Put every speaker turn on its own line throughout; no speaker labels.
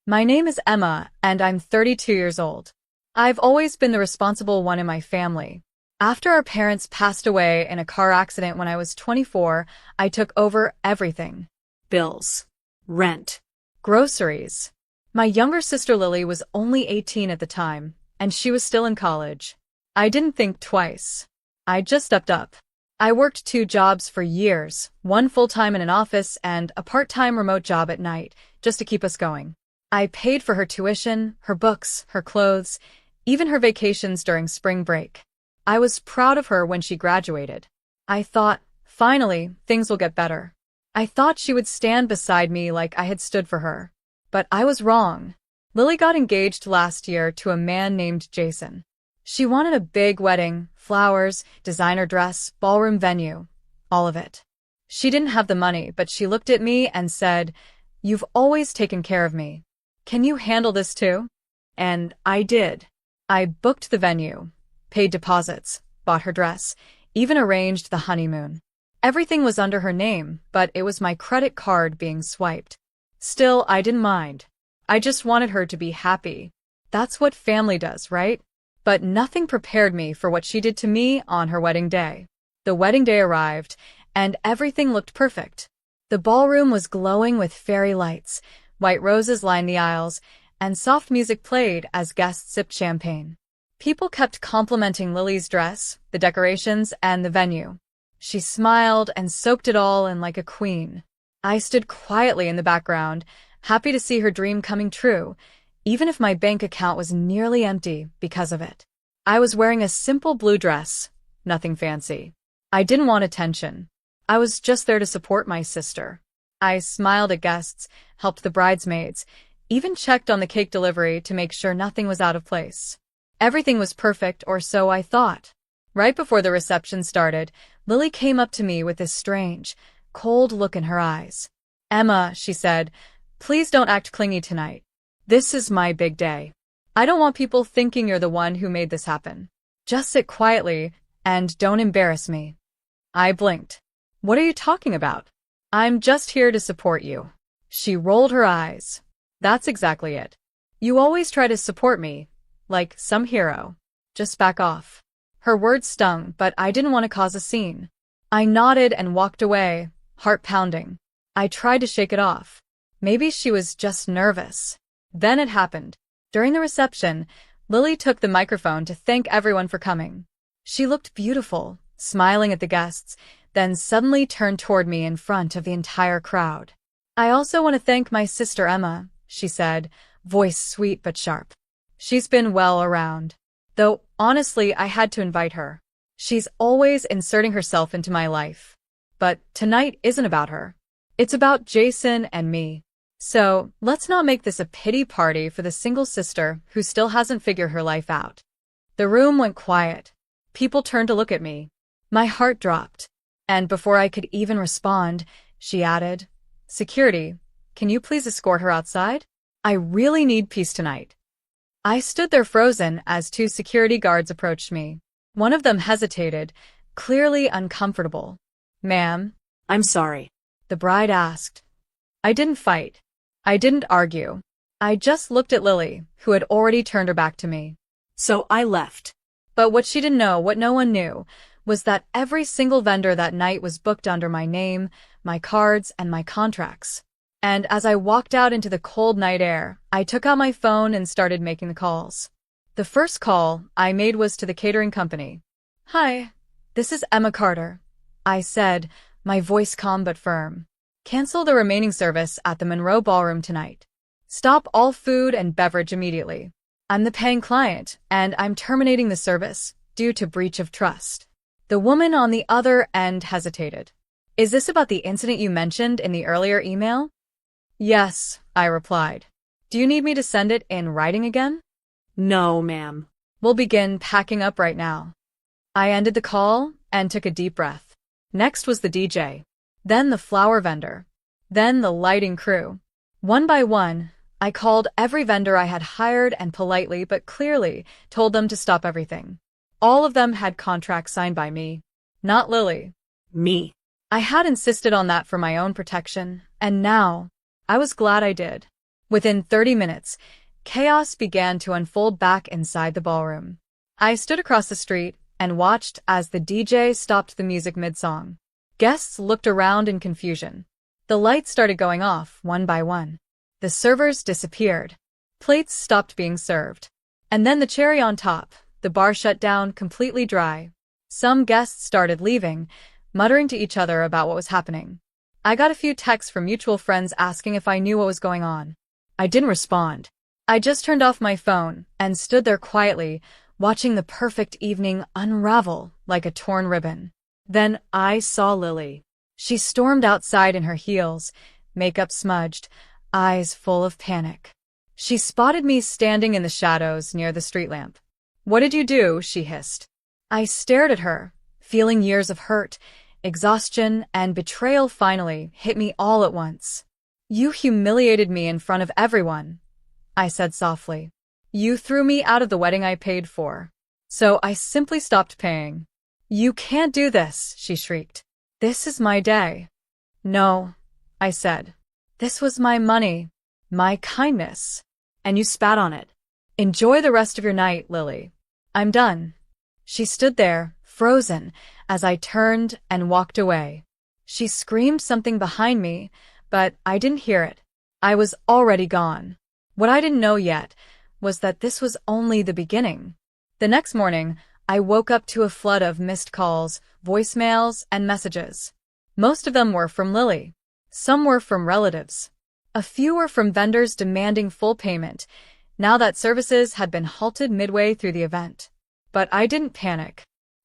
My name is Emma, and I'm 32 years old. I've always been the responsible one in my family. After our parents passed away in a car accident when I was 24, I took over everything. Bills, rent, groceries. My younger sister Lily was only 18 at the time, and she was still in college. I didn't think twice. I just stepped up. I worked 2 jobs for years, one full-time in an office and a part-time remote job at night, just to keep us going. I paid for her tuition, her books, her clothes, even her vacations during spring break. I was proud of her when she graduated. I thought, finally, things will get better. I thought she would stand beside me like I had stood for her. But I was wrong. Lily got engaged last year to a man named Jason. She wanted a big wedding, flowers, designer dress, ballroom venue, all of it. She didn't have the money, but she looked at me and said, "You've always taken care of me. Can you handle this too?" And I did. I booked the venue, paid deposits, bought her dress, even arranged the honeymoon. Everything was under her name, but it was my credit card being swiped. Still, I didn't mind. I just wanted her to be happy. That's what family does, right? But nothing prepared me for what she did to me on her wedding day. The wedding day arrived, and everything looked perfect. The ballroom was glowing with fairy lights, white roses lined the aisles, and soft music played as guests sipped champagne. People kept complimenting Lily's dress, the decorations, and the venue. She smiled and soaked it all in like a queen. I stood quietly in the background, happy to see her dream coming true, even if my bank account was nearly empty because of it. I was wearing a simple blue dress, nothing fancy. I didn't want attention. I was just there to support my sister. I smiled at guests, helped the bridesmaids, even checked on the cake delivery to make sure nothing was out of place. Everything was perfect, or so I thought. Right before the reception started, Lily came up to me with this strange, cold look in her eyes. "Emma," she said, "please don't act clingy tonight. This is my big day. I don't want people thinking you're the one who made this happen. Just sit quietly and don't embarrass me." I blinked. "What are you talking about? I'm just here to support you." She rolled her eyes. "That's exactly it. You always try to support me, like some hero. Just back off." Her words stung, but I didn't want to cause a scene. I nodded and walked away, heart pounding. I tried to shake it off. Maybe she was just nervous. Then it happened. During the reception, Lily took the microphone to thank everyone for coming. She looked beautiful, smiling at the guests, then suddenly turned toward me in front of the entire crowd. "I also want to thank my sister Emma," she said, voice sweet but sharp. "She's been well around. Though, honestly, I had to invite her. She's always inserting herself into my life. But tonight isn't about her. It's about Jason and me. So, let's not make this a pity party for the single sister who still hasn't figured her life out." The room went quiet. People turned to look at me. My heart dropped. And before I could even respond, she added, "Security, can you please escort her outside? I really need peace tonight." I stood there frozen as 2 security guards approached me. One of them hesitated, clearly uncomfortable. "Ma'am?"
"I'm sorry."
the bride asked. I didn't fight. I didn't argue. I just looked at Lily, who had already turned her back to me.
So I left.
But what she didn't know, what no one knew, was that every single vendor that night was booked under my name, my cards, and my contracts. And as I walked out into the cold night air, I took out my phone and started making the calls. The first call I made was to the catering company. "Hi, this is Emma Carter," I said, my voice calm but firm. "Cancel the remaining service at the Monroe Ballroom tonight. Stop all food and beverage immediately. I'm the paying client, and I'm terminating the service due to breach of trust." The woman on the other end hesitated. "Is this about the incident you mentioned in the earlier email?" "Yes," I replied. "Do you need me to send it in writing again?"
"No, ma'am."
"We'll begin packing up right now." I ended the call and took a deep breath. Next was the DJ, then the flower vendor, then the lighting crew. One by one, I called every vendor I had hired and politely but clearly told them to stop everything. All of them had contracts signed by me, not Lily.
Me.
I had insisted on that for my own protection, and now I was glad I did. Within 30 minutes, chaos began to unfold back inside the ballroom. I stood across the street and watched as the DJ stopped the music mid-song. Guests looked around in confusion. The lights started going off, one by one. The servers disappeared. Plates stopped being served. And then the cherry on top, the bar shut down completely dry. Some guests started leaving, muttering to each other about what was happening. I got a few texts from mutual friends asking if I knew what was going on. I didn't respond. I just turned off my phone and stood there quietly, watching the perfect evening unravel like a torn ribbon. Then I saw Lily. She stormed outside in her heels, makeup smudged, eyes full of panic. She spotted me standing in the shadows near the street lamp. "What did you do?" she hissed. I stared at her, feeling years of hurt, exhaustion, and betrayal finally hit me all at once. "You humiliated me in front of everyone," I said softly. "You threw me out of the wedding I paid for. So I simply stopped paying." "You can't do this," she shrieked. "This is my day." "No," I said. "This was my money, my kindness."
And you spat on it.
"Enjoy the rest of your night, Lily. I'm done." She stood there, frozen, as I turned and walked away. She screamed something behind me, but I didn't hear it. I was already gone. What I didn't know yet was that this was only the beginning. The next morning, I woke up to a flood of missed calls, voicemails, and messages. Most of them were from Lily. Some were from relatives. A few were from vendors demanding full payment, now that services had been halted midway through the event. But I didn't panic.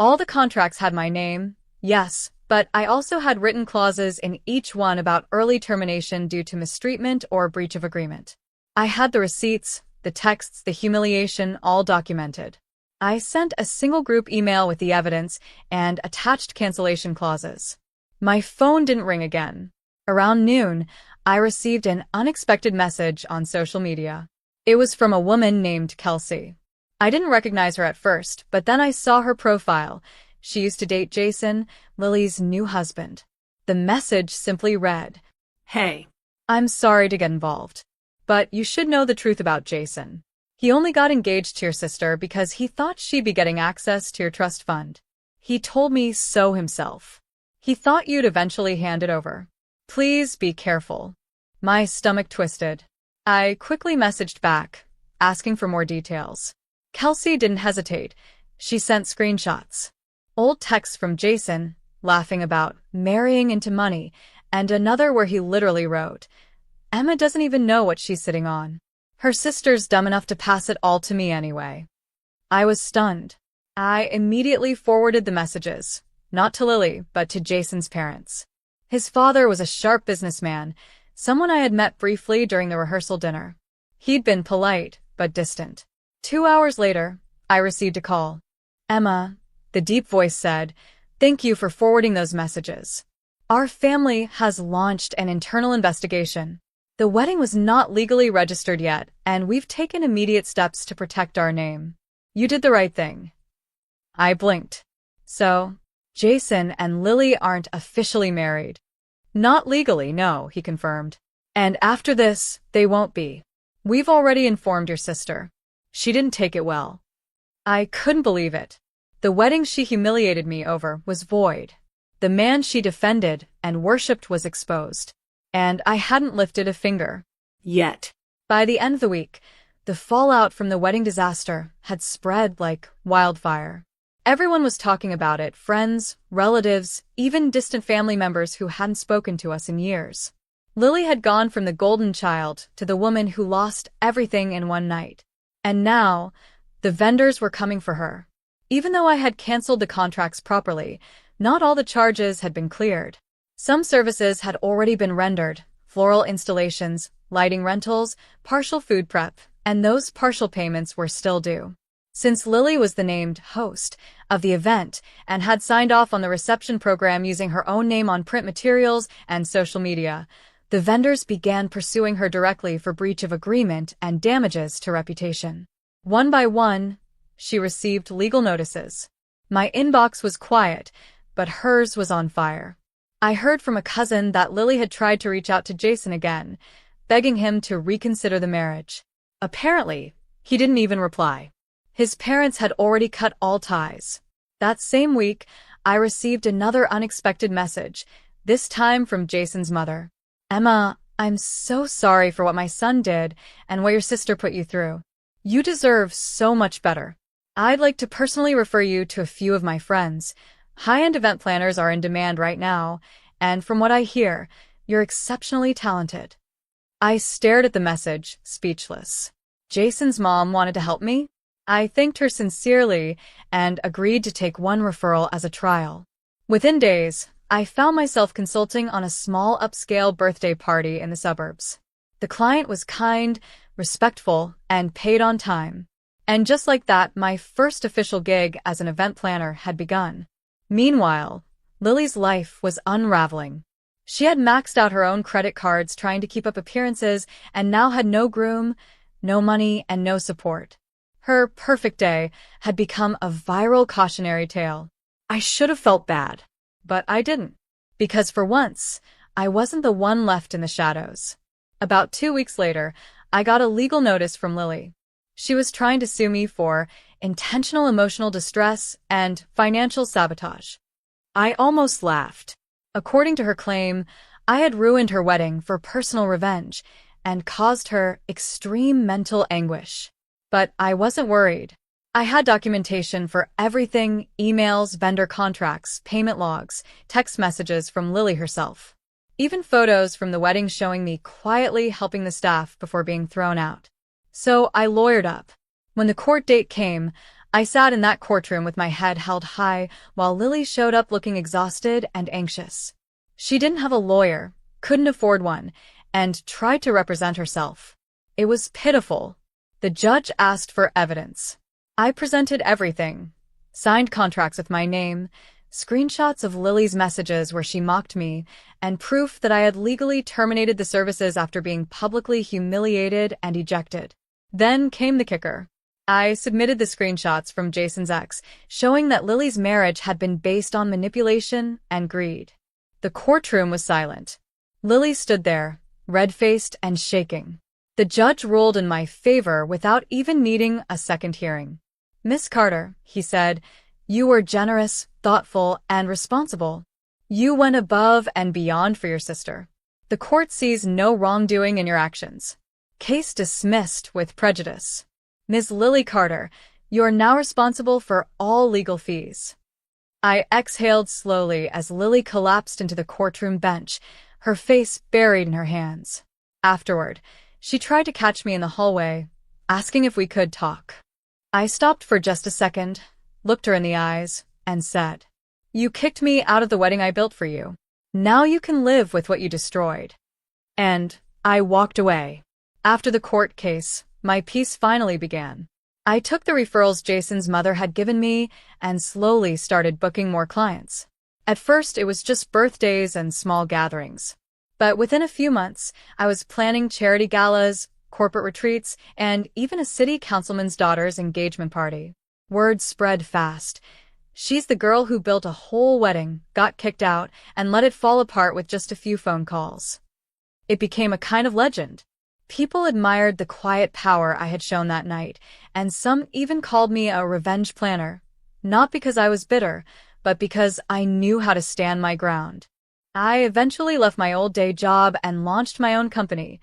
All the contracts had my name, yes, but I also had written clauses in each one about early termination due to mistreatment or breach of agreement. I had the receipts, the texts, the humiliation, all documented. I sent a single group email with the evidence and attached cancellation clauses. My phone didn't ring again. Around noon, I received an unexpected message on social media. It was from a woman named Kelsey. I didn't recognize her at first, but then I saw her profile. She used to date Jason, Lily's new husband. The message simply read,
"Hey,
I'm sorry to get involved, but you should know the truth about Jason. He only got engaged to your sister because he thought she'd be getting access to your trust fund. He told me so himself. He thought you'd eventually hand it over. Please be careful." My stomach twisted. I quickly messaged back, asking for more details. Kelsey didn't hesitate. She sent screenshots. Old texts from Jason, laughing about marrying into money, and another where he literally wrote, "Emma doesn't even know what she's sitting on. Her sister's dumb enough to pass it all to me anyway." I was stunned. I immediately forwarded the messages, not to Lily, but to Jason's parents. His father was a sharp businessman, someone I had met briefly during the rehearsal dinner. He'd been polite, but distant. 2 hours later, I received a call. "Emma," the deep voice said, "thank you for forwarding those messages. Our family has launched an internal investigation. The wedding was not legally registered yet, and we've taken immediate steps to protect our name. You did the right thing." I blinked. "So, Jason and Lily aren't officially married?" "Not legally, no," he confirmed. "And after this, they won't be. We've already informed your sister. She didn't take it well." I couldn't believe it. The wedding she humiliated me over was void. The man she defended and worshipped was exposed. And I hadn't lifted a finger.
Yet.
By the end of the week, the fallout from the wedding disaster had spread like wildfire. Everyone was talking about it, friends, relatives, even distant family members who hadn't spoken to us in years. Lily had gone from the golden child to the woman who lost everything in one night. And now, the vendors were coming for her. Even though I had canceled the contracts properly, not all the charges had been cleared. Some services had already been rendered: floral installations, lighting rentals, partial food prep, and those partial payments were still due. Since Lily was the named host of the event and had signed off on the reception program using her own name on print materials and social media, the vendors began pursuing her directly for breach of agreement and damages to reputation. One by one, she received legal notices. My inbox was quiet, but hers was on fire. I heard from a cousin that Lily had tried to reach out to Jason again, begging him to reconsider the marriage. Apparently, he didn't even reply. His parents had already cut all ties. That same week, I received another unexpected message, this time from Jason's mother. Emma, I'm so sorry for what my son did and what your sister put you through. You deserve so much better. I'd like to personally refer you to a few of my friends. High-end event planners are in demand right now, and from what I hear, you're exceptionally talented. I stared at the message, speechless. Jason's mom wanted to help me? I thanked her sincerely and agreed to take one referral as a trial. Within days, I found myself consulting on a small upscale birthday party in the suburbs. The client was kind, respectful, and paid on time. And just like that, my first official gig as an event planner had begun. Meanwhile, Lily's life was unraveling. She had maxed out her own credit cards trying to keep up appearances and now had no groom, no money, and no support. Her perfect day had become a viral cautionary tale. I should have felt bad, but I didn't. Because for once, I wasn't the one left in the shadows. About 2 weeks later, I got a legal notice from Lily. She was trying to sue me for intentional emotional distress and financial sabotage. I almost laughed. According to her claim, I had ruined her wedding for personal revenge and caused her extreme mental anguish. But I wasn't worried. I had documentation for everything: emails, vendor contracts, payment logs, text messages from Lily herself. Even photos from the wedding showing me quietly helping the staff before being thrown out. So I lawyered up. When the court date came, I sat in that courtroom with my head held high while Lily showed up looking exhausted and anxious. She didn't have a lawyer, couldn't afford one, and tried to represent herself. It was pitiful. The judge asked for evidence. I presented everything: signed contracts with my name, screenshots of Lily's messages where she mocked me, and proof that I had legally terminated the services after being publicly humiliated and ejected. Then came the kicker. I submitted the screenshots from Jason's ex, showing that Lily's marriage had been based on manipulation and greed. The courtroom was silent. Lily stood there, red-faced and shaking. The judge ruled in my favor without even needing a second hearing. Miss Carter, he said, you were generous, thoughtful, and responsible. You went above and beyond for your sister. The court sees no wrongdoing in your actions. Case dismissed with prejudice. Ms. Lily Carter, you are now responsible for all legal fees. I exhaled slowly as Lily collapsed into the courtroom bench, her face buried in her hands. Afterward, she tried to catch me in the hallway, asking if we could talk. I stopped for just a second, looked her in the eyes, and said, "You kicked me out of the wedding I built for you. Now you can live with what you destroyed." And I walked away. After the court case, my peace finally began. I took the referrals Jason's mother had given me and slowly started booking more clients. At first, it was just birthdays and small gatherings. But within a few months, I was planning charity galas, corporate retreats, and even a city councilman's daughter's engagement party. Word spread fast. She's the girl who built a whole wedding, got kicked out, and let it fall apart with just a few phone calls. It became a kind of legend. People admired the quiet power I had shown that night, and some even called me a revenge planner. Not because I was bitter, but because I knew how to stand my ground. I eventually left my old day job and launched my own company,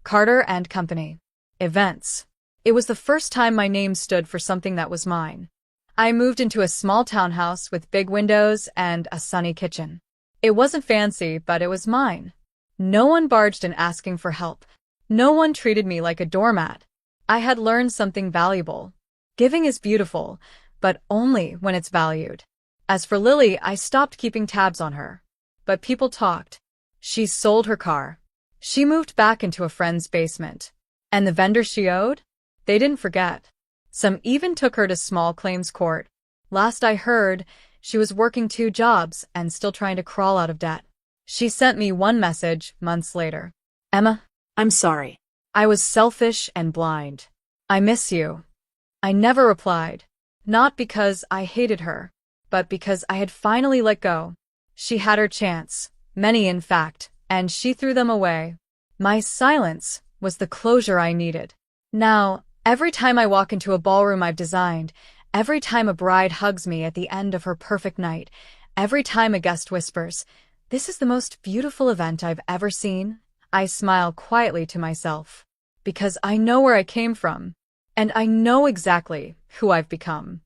Carter and Company Events. It was the first time my name stood for something that was mine. I moved into a small townhouse with big windows and a sunny kitchen. It wasn't fancy, but it was mine. No one barged in asking for help. No one treated me like a doormat. I had learned something valuable. Giving is beautiful, but only when it's valued. As for Lily, I stopped keeping tabs on her. But people talked. She sold her car. She moved back into a friend's basement. And the vendor she owed? They didn't forget. Some even took her to small claims court. Last I heard, she was working 2 jobs and still trying to crawl out of debt. She sent me one message months later. "Emma,
I'm sorry.
I was selfish and blind. I miss you." I never replied. Not because I hated her, but because I had finally let go. She had her chance, many in fact, and she threw them away. My silence was the closure I needed. Now, every time I walk into a ballroom I've designed, every time a bride hugs me at the end of her perfect night, every time a guest whispers, "This is the most beautiful event I've ever seen," I smile quietly to myself. Because I know where I came from, and I know exactly who I've become.